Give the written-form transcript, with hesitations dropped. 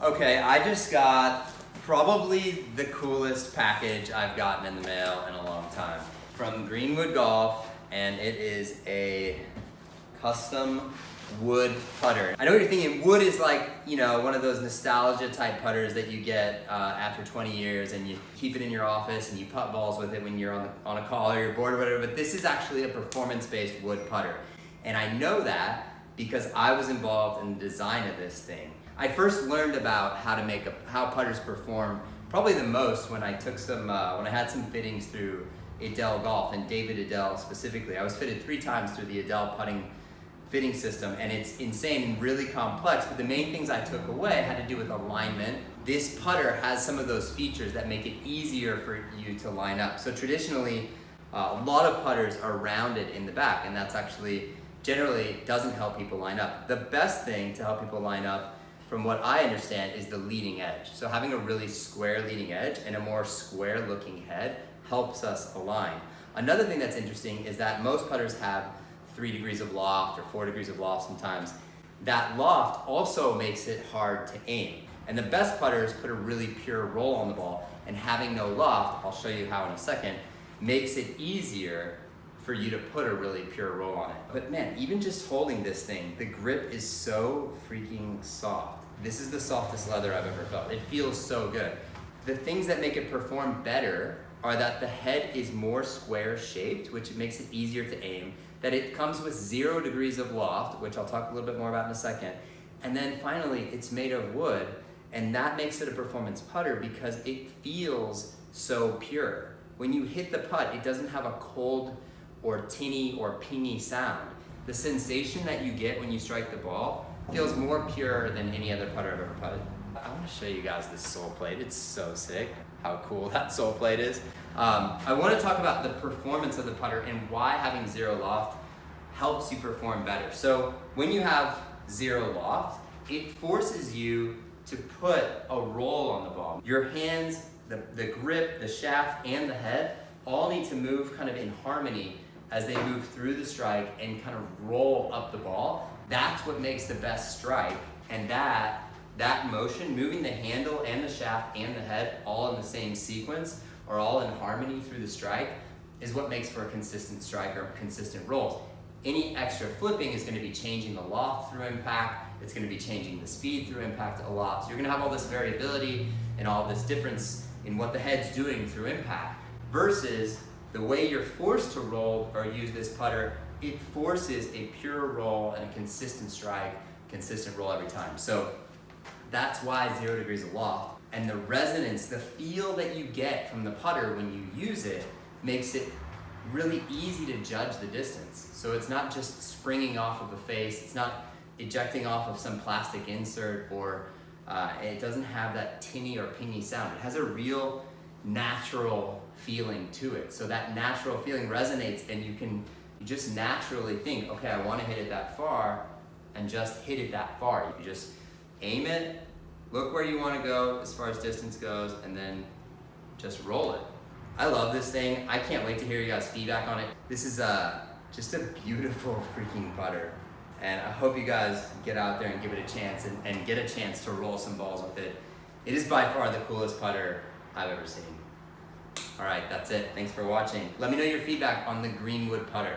Okay, I just got probably the coolest package I've gotten in the mail in a long time from Greenwood Golf, and it is a custom wood putter. I know what you're thinking. Wood is like, you know, one of those nostalgia type putters that you get after 20 years, and you keep it in your office and you putt balls with it when you're on a call or you're bored or whatever. But this is actually a performance-based wood putter, and I know that because I was involved in the design of this thing. I first learned about how putters perform probably the most when I took when I had some fittings through Adele Golf, and David Adele specifically. I was fitted 3 times through the Adele putting fitting system, and it's insane and really complex, but the main things I took away had to do with alignment. This putter has some of those features that make it easier for you to line up. So traditionally, a lot of putters are rounded in the back, and that's actually generally doesn't help people line up. The best thing to help people line up, from what I understand, is the leading edge. So having a really square leading edge and a more square looking head helps us align. Another thing that's interesting is that most putters have 3 degrees of loft or 4 degrees of loft sometimes. That loft also makes it hard to aim. And the best putters put a really pure roll on the ball, and having no loft, I'll show you how in a second, makes it easier for you to put a really pure roll on it. But man, even just holding this thing, the grip is so freaking soft. This is the softest leather I've ever felt. It feels so good. The things that make it perform better are that the head is more square shaped, which makes it easier to aim, that it comes with 0 degrees of loft, which I'll talk a little bit more about in a second. And then finally, it's made of wood, and that makes it a performance putter because it feels so pure. When you hit the putt, it doesn't have a cold or tinny or pingy sound. The sensation that you get when you strike the ball feels more pure than any other putter I've ever putted. I want to show you guys this sole plate. It's so sick how cool that sole plate is. I want to talk about the performance of the putter and why having 0 loft helps you perform better. So when you have 0 loft, it forces you to put a roll on the ball. Your hands, the grip, the shaft, and the head all need to move kind of in harmony as they move through the strike and kind of roll up the ball. That's what makes the best strike, and that motion, moving the handle and the shaft and the head all in the same sequence or all in harmony through the strike, is what makes for a consistent strike or consistent rolls. Any extra flipping is going to be changing the loft through impact. It's going to be changing the speed through impact a lot. So you're going to have all this variability and all this difference in what the head's doing through impact. Versus the way you're forced to roll or use this putter, it forces a pure roll and a consistent strike, consistent roll every time. So that's why 0 degrees of loft. And the resonance, the feel that you get from the putter when you use it, makes it really easy to judge the distance. So it's not just springing off of the face, it's not ejecting off of some plastic insert, or it doesn't have that tinny or pingy sound. It has a real natural feeling to it. So that natural feeling resonates, and you just naturally think, okay, I want to hit it that far, and just hit it that far. You just aim it, look where you want to go as far as distance goes, and then just roll it. I love this thing. I can't wait to hear you guys' feedback on it. This is just a beautiful freaking putter. And I hope you guys get out there and give it a chance and get a chance to roll some balls with it. It is by far the coolest putter I've ever seen. All right, that's it. Thanks for watching. Let me know your feedback on the Greenwood putter.